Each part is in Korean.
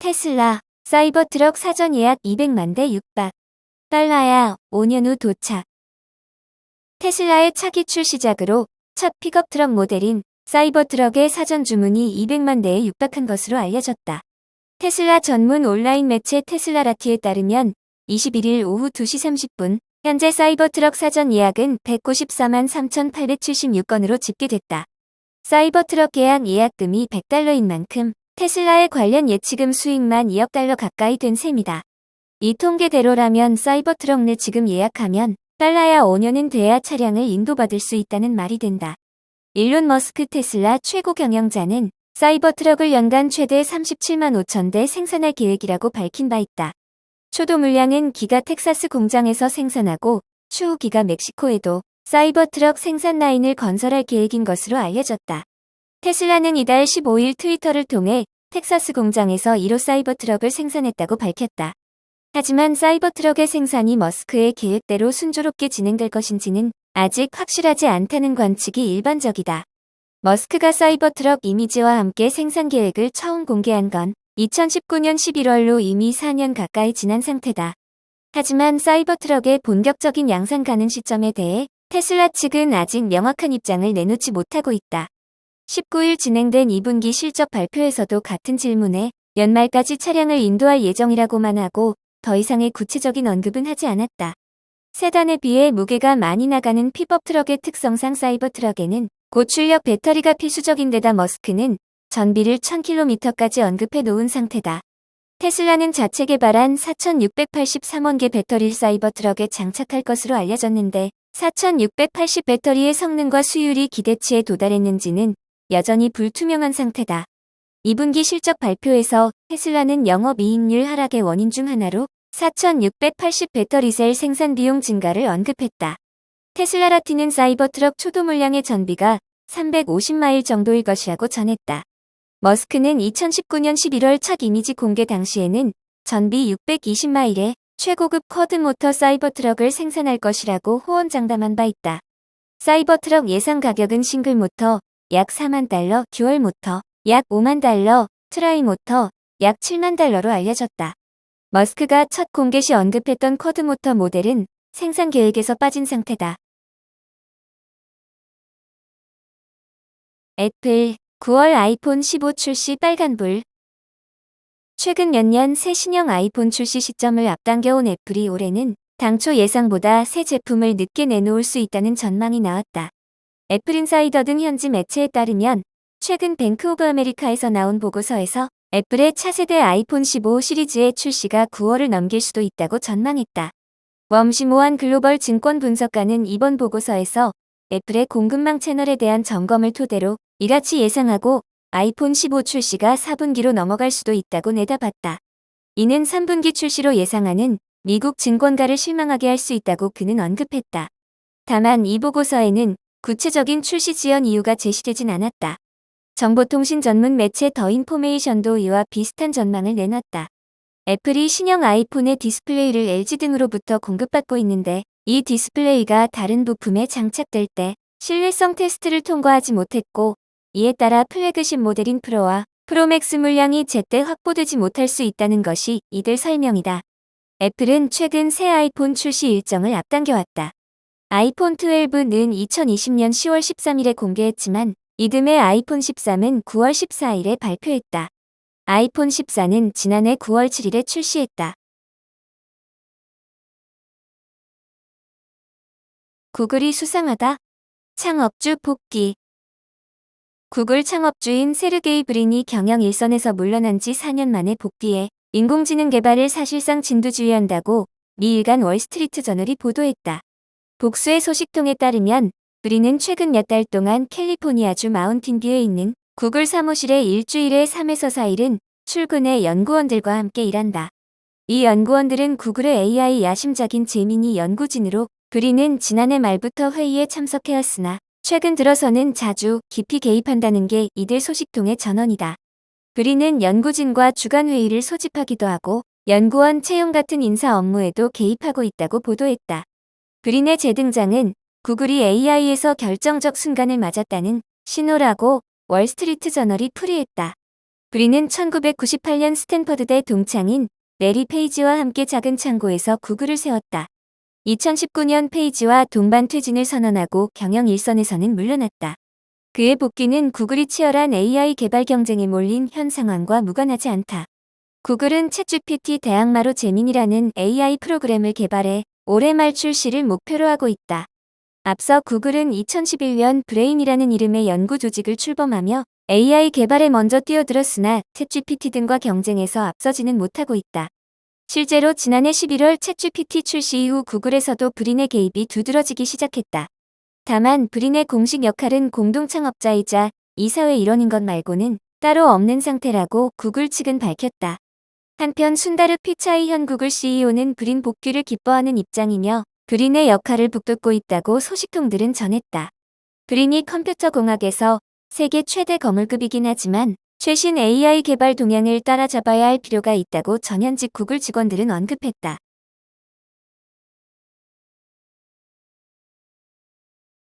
테슬라, 사이버트럭 사전 예약 200만 대 육박. 달러야, 5년 후 도착. 테슬라의 차기 출시작으로 첫 픽업 트럭 모델인 사이버트럭의 사전 주문이 200만 대에 육박한 것으로 알려졌다. 테슬라 전문 온라인 매체 테슬라라티에 따르면 21일 오후 2시 30분, 현재 사이버트럭 사전 예약은 194만 3,876건으로 집계됐다. 사이버트럭 예약금이 $100인 만큼 테슬라의 관련 예치금 수익만 $2억 가까이 된 셈이다. 이 통계대로라면 사이버트럭 내 지금 예약하면 달러야 5년은 돼야 차량을 인도받을 수 있다는 말이 된다. 일론 머스크 테슬라 최고 경영자는 사이버트럭을 연간 최대 37만 5천 대 생산할 계획이라고 밝힌 바 있다. 초도 물량은 기가 텍사스 공장에서 생산하고 추후 기가 멕시코에도 사이버트럭 생산 라인을 건설할 계획인 것으로 알려졌다. 테슬라는 이달 15일 트위터를 통해 텍사스 공장에서 1호 사이버트럭을 생산했다고 밝혔다. 하지만 사이버트럭의 생산이 머스크의 계획대로 순조롭게 진행될 것인지는 아직 확실하지 않다는 관측이 일반적이다. 머스크가 사이버트럭 이미지와 함께 생산 계획을 처음 공개한 건 2019년 11월로 이미 4년 가까이 지난 상태다. 하지만 사이버트럭의 본격적인 양산 가능 시점에 대해 테슬라 측은 아직 명확한 입장을 내놓지 못하고 있다. 19일 진행된 2분기 실적 발표에서도 같은 질문에 연말까지 차량을 인도할 예정이라고만 하고 더 이상의 구체적인 언급은 하지 않았다. 세단에 비해 무게가 많이 나가는 픽업 트럭의 특성상 사이버트럭에는 고출력 배터리가 필수적인데다 머스크는 전비를 1000km까지 언급해 놓은 상태다. 테슬라는 자체 개발한 4683원계 배터리를 사이버트럭에 장착할 것으로 알려졌는데 4680 배터리의 성능과 수율이 기대치에 도달했는지는 여전히 불투명한 상태다. 2분기 실적 발표에서 테슬라는 영업이익률 하락의 원인 중 하나로 4680 배터리셀 생산 비용 증가를 언급했다. 테슬라라티는 사이버트럭 초도 물량의 전비가 350마일 정도일 것이라고 전했다. 머스크는 2019년 11월 첫 이미지 공개 당시에는 전비 620마일의 최고급 쿼드모터 사이버트럭을 생산할 것이라고 호언장담한 바 있다. 사이버트럭 예상 가격은 싱글모터 약 $4만, 듀얼모터 약 $5만, 트라이모터 약 $7만 알려졌다. 머스크가 첫 공개 시 언급했던 쿼드모터 모델은 생산 계획에서 빠진 상태다. 애플 9월 아이폰 15 출시 빨간불. 최근 몇 년 새 신형 아이폰 출시 시점을 앞당겨온 애플이 올해는 당초 예상보다 새 제품을 늦게 내놓을 수 있다는 전망이 나왔다. 애플인사이더 등 현지 매체에 따르면 최근 뱅크 오브 아메리카에서 나온 보고서에서 애플의 차세대 아이폰 15 시리즈의 출시가 9월을 넘길 수도 있다고 전망했다. 웜시모한 글로벌 증권 분석가는 이번 보고서에서 애플의 공급망 채널에 대한 점검을 토대로 이같이 예상하고 아이폰 15 출시가 4분기로 넘어갈 수도 있다고 내다봤다. 이는 3분기 출시로 예상하는 미국 증권가를 실망하게 할 수 있다고 그는 언급했다. 다만 이 보고서에는 구체적인 출시 지연 이유가 제시되진 않았다. 정보통신 전문 매체 더 인포메이션도 이와 비슷한 전망을 내놨다. 애플이 신형 아이폰의 디스플레이를 LG 등으로부터 공급받고 있는데 이 디스플레이가 다른 부품에 장착될 때 신뢰성 테스트를 통과하지 못했고 이에 따라 플래그십 모델인 프로와 프로맥스 물량이 제때 확보되지 못할 수 있다는 것이 이들 설명이다. 애플은 최근 새 아이폰 출시 일정을 앞당겨왔다. 아이폰 12는 2020년 10월 13일에 공개했지만 이듬해 아이폰 13은 9월 14일에 발표했다. 아이폰 14는 지난해 9월 7일에 출시했다. 구글이 수상하다. 창업주 복귀. 구글 창업주인 세르게이 브린이 경영 일선에서 물러난 지 4년 만에 복귀해 인공지능 개발을 사실상 진두지휘한다고 미 일간 월스트리트 저널이 보도했다. 복수의 소식통에 따르면 브린은 최근 몇 달 동안 캘리포니아주 마운틴뷰에 있는 구글 사무실에 일주일에 3에서 4일은 출근해 연구원들과 함께 일한다. 이 연구원들은 구글의 AI 야심작인 제미니 연구진으로 브린은 지난해 말부터 회의에 참석해왔으나 최근 들어서는 자주 깊이 개입한다는 게 이들 소식통의 전언이다. 브린은 연구진과 주간 회의를 소집하기도 하고 연구원 채용 같은 인사 업무에도 개입하고 있다고 보도했다. 브린의 재등장은 구글이 AI에서 결정적 순간을 맞았다는 신호라고 월스트리트 저널이 풀이했다. 브린은 1998년 스탠퍼드대 동창인 레리 페이지와 함께 작은 창고에서 구글을 세웠다. 2019년 페이지와 동반 퇴진을 선언하고 경영 일선에서는 물러났다. 그의 복귀는 구글이 치열한 AI 개발 경쟁에 몰린 현 상황과 무관하지 않다. 구글은 챗GPT 대항마로 제민이라는 AI 프로그램을 개발해 올해 말 출시를 목표로 하고 있다. 앞서 구글은 2011년 브레인이라는 이름의 연구 조직을 출범하며 AI 개발에 먼저 뛰어들었으나 챗GPT 등과 경쟁에서 앞서지는 못하고 있다. 실제로 지난해 11월 챗GPT 출시 이후 구글에서도 브린의 개입이 두드러지기 시작했다. 다만 브린의 공식 역할은 공동 창업자이자 이사회 일원인 것 말고는 따로 없는 상태라고 구글 측은 밝혔다. 한편 순다르 피차이 현 구글 CEO는 브린 복귀를 기뻐하는 입장이며 브린의 역할을 북돋고 있다고 소식통들은 전했다. 브린이 컴퓨터 공학에서 세계 최대 거물급이긴 하지만 최신 AI 개발 동향을 따라잡아야 할 필요가 있다고 전현직 구글 직원들은 언급했다.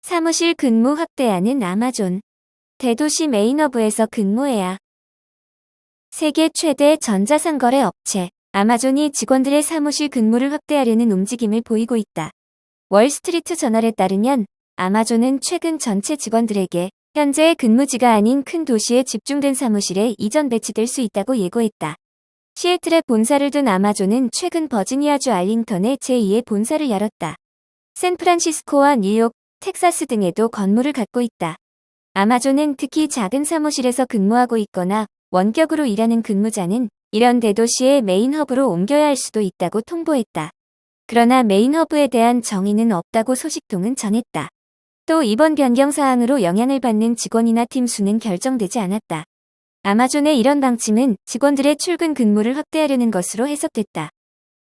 사무실 근무 확대하는 아마존. 대도시 메인허브에서 근무해야. 세계 최대 전자상거래 업체 아마존이 직원들의 사무실 근무를 확대하려는 움직임을 보이고 있다. 월스트리트 저널에 따르면 아마존은 최근 전체 직원들에게 현재의 근무지가 아닌 큰 도시에 집중된 사무실에 이전 배치될 수 있다고 예고했다. 시애틀에 본사를 둔 아마존은 최근 버지니아주 알링턴에 제2의 본사를 열었다. 샌프란시스코와 뉴욕, 텍사스 등에도 건물을 갖고 있다. 아마존은 특히 작은 사무실에서 근무하고 있거나 원격으로 일하는 근무자는 이런 대도시의 메인 허브로 옮겨야 할 수도 있다고 통보했다. 그러나 메인 허브에 대한 정의는 없다고 소식통은 전했다. 또 이번 변경 사항으로 영향을 받는 직원이나 팀 수는 결정되지 않았다. 아마존의 이런 방침은 직원들의 출근 근무를 확대하려는 것으로 해석됐다.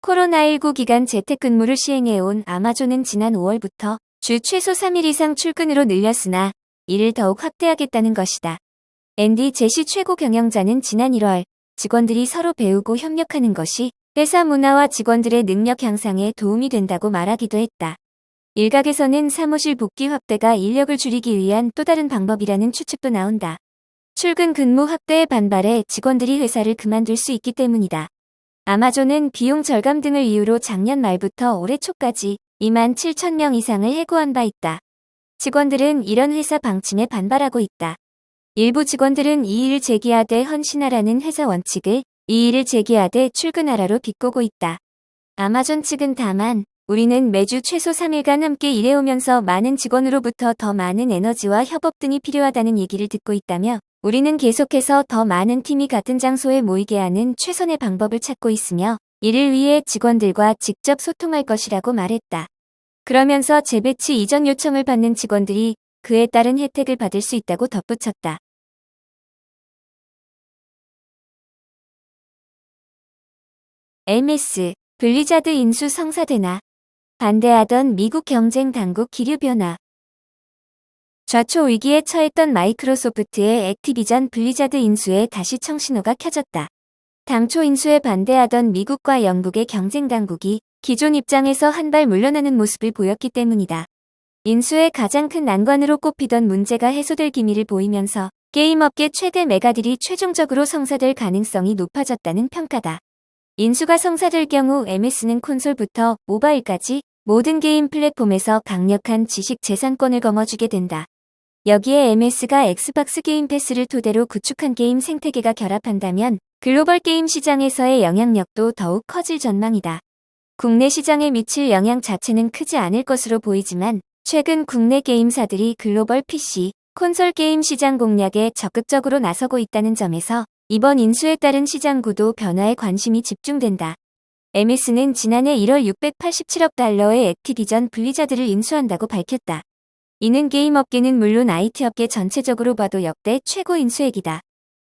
코로나19 기간 재택근무를 시행해온 아마존은 지난 5월부터 주 최소 3일 이상 출근으로 늘렸으나 이를 더욱 확대하겠다는 것이다. 앤디 제시 최고 경영자는 지난 1월 직원들이 서로 배우고 협력하는 것이 회사 문화와 직원들의 능력 향상에 도움이 된다고 말하기도 했다. 일각에서는 사무실 복귀 확대가 인력을 줄이기 위한 또 다른 방법이라는 추측도 나온다. 출근 근무 확대에 반발해 직원들이 회사를 그만둘 수 있기 때문이다. 아마존은 비용 절감 등을 이유로 작년 말부터 올해 초까지 27,000명 이상을 해고한 바 있다. 직원들은 이런 회사 방침에 반발하고 있다. 일부 직원들은 이의를 제기하되 헌신하라는 회사 원칙을 이의를 제기하되 출근하라로 비꼬고 있다. 아마존 측은 다만 우리는 매주 최소 3일간 함께 일해오면서 많은 직원으로부터 더 많은 에너지와 협업 등이 필요하다는 얘기를 듣고 있다며 우리는 계속해서 더 많은 팀이 같은 장소에 모이게 하는 최선의 방법을 찾고 있으며 이를 위해 직원들과 직접 소통할 것이라고 말했다. 그러면서 재배치 이전 요청을 받는 직원들이 그에 따른 혜택을 받을 수 있다고 덧붙였다. MS, 블리자드 인수 성사되나? 반대하던 미국 경쟁 당국 기류 변화. 좌초 위기에 처했던 마이크로소프트의 액티비전 블리자드 인수에 다시 청신호가 켜졌다. 당초 인수에 반대하던 미국과 영국의 경쟁 당국이 기존 입장에서 한 발 물러나는 모습을 보였기 때문이다. 인수의 가장 큰 난관으로 꼽히던 문제가 해소될 기미를 보이면서 게임업계 최대 메가딜이 최종적으로 성사될 가능성이 높아졌다는 평가다. 인수가 성사될 경우 MS는 콘솔부터 모바일까지 모든 게임 플랫폼에서 강력한 지식 재산권을 거머쥐게 된다. 여기에 MS가 엑스박스 게임 패스를 토대로 구축한 게임 생태계가 결합한다면 글로벌 게임 시장에서의 영향력도 더욱 커질 전망이다. 국내 시장에 미칠 영향 자체는 크지 않을 것으로 보이지만 최근 국내 게임사들이 글로벌 PC, 콘솔 게임 시장 공략에 적극적으로 나서고 있다는 점에서 이번 인수에 따른 시장 구도 변화에 관심이 집중된다. MS는 지난해 1월 687억 달러의 액티비전 블리자드를 인수한다고 밝혔다. 이는 게임업계는 물론 IT업계 전체적으로 봐도 역대 최고 인수액이다.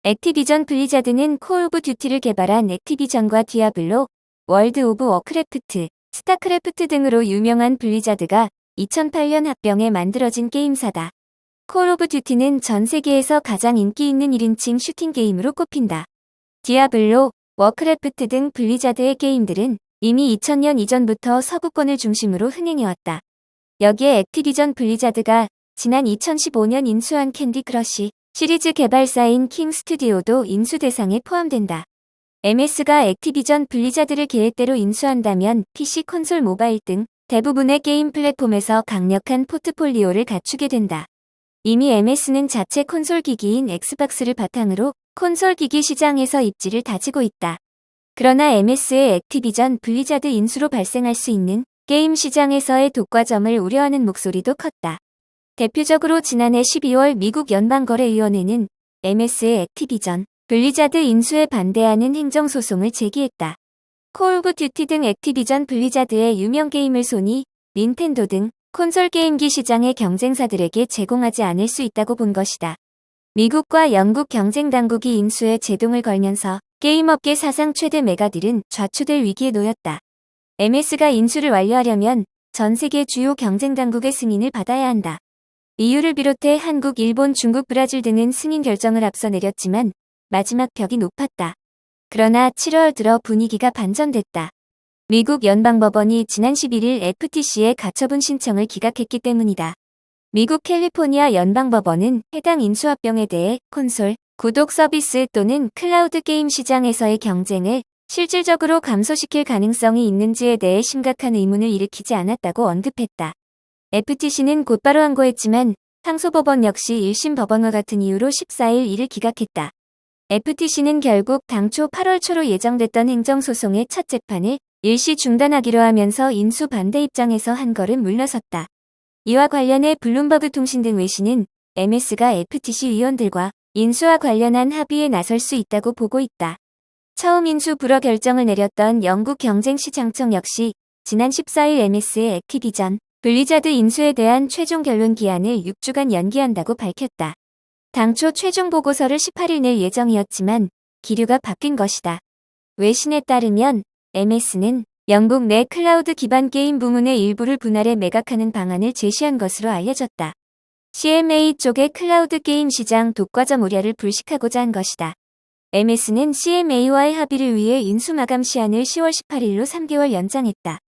액티비전 블리자드는 콜 오브 듀티를 개발한 액티비전과 디아블로, 월드 오브 워크래프트, 스타크래프트 등으로 유명한 블리자드가 2008년 합병해 만들어진 게임사다. 콜 오브 듀티는 전 세계에서 가장 인기 있는 1인칭 슈팅 게임으로 꼽힌다. 디아블로, 워크래프트 등 블리자드의 게임들은 이미 2000년 이전부터 서구권을 중심으로 흥행해왔다. 여기에 액티비전 블리자드가 지난 2015년 인수한 캔디 크러쉬, 시리즈 개발사인 킹 스튜디오도 인수 대상에 포함된다. MS가 액티비전 블리자드를 계획대로 인수한다면 PC, 콘솔, 모바일 등 대부분의 게임 플랫폼에서 강력한 포트폴리오를 갖추게 된다. 이미 MS는 자체 콘솔 기기인 엑스박스를 바탕으로 콘솔 기기 시장에서 입지를 다지고 있다. 그러나 MS의 액티비전 블리자드 인수로 발생할 수 있는 게임 시장에서의 독과점을 우려하는 목소리도 컸다. 대표적으로 지난해 12월 미국 연방거래위원회는 MS의 액티비전 블리자드 인수에 반대하는 행정소송을 제기했다. 콜 오브 듀티 등 액티비전 블리자드의 유명 게임을 소니, 닌텐도 등 콘솔 게임기 시장의 경쟁사들에게 제공하지 않을 수 있다고 본 것이다. 미국과 영국 경쟁당국이 인수에 제동을 걸면서 게임업계 사상 최대 메가딜은 좌초될 위기에 놓였다. MS가 인수를 완료하려면 전 세계 주요 경쟁당국의 승인을 받아야 한다. EU를 비롯해 한국, 일본, 중국, 브라질 등은 승인 결정을 앞서 내렸지만 마지막 벽이 높았다. 그러나 7월 들어 분위기가 반전됐다. 미국 연방법원이 지난 11일 FTC의 가처분 신청을 기각했기 때문이다. 미국 캘리포니아 연방법원은 해당 인수합병에 대해 콘솔, 구독 서비스 또는 클라우드 게임 시장에서의 경쟁을 실질적으로 감소시킬 가능성이 있는지에 대해 심각한 의문을 일으키지 않았다고 언급했다. FTC는 곧바로 항고했지만 상소법원 역시 1심 법원과 같은 이유로 14일 이를 기각했다. FTC는 결국 당초 8월 초로 예정됐던 행정소송의 첫 재판을 일시 중단하기로 하면서 인수 반대 입장에서 한 걸음 물러섰다. 이와 관련해 블룸버그 통신 등 외신은 MS가 FTC 위원들과 인수와 관련한 합의에 나설 수 있다고 보고 있다. 처음 인수 불허 결정을 내렸던 영국 경쟁시장청 역시 지난 14일 MS의 액티비전 블리자드 인수에 대한 최종 결론 기한을 6주간 연기한다고 밝혔다. 당초 최종 보고서를 18일 낼 예정이었지만 기류가 바뀐 것이다. 외신에 따르면 MS는 영국 내 클라우드 기반 게임 부문의 일부를 분할해 매각하는 방안을 제시한 것으로 알려졌다. CMA 쪽의 클라우드 게임 시장 독과점 우려를 불식하고자 한 것이다. MS는 CMA와의 합의를 위해 인수 마감 시한을 10월 18일로 3개월 연장했다.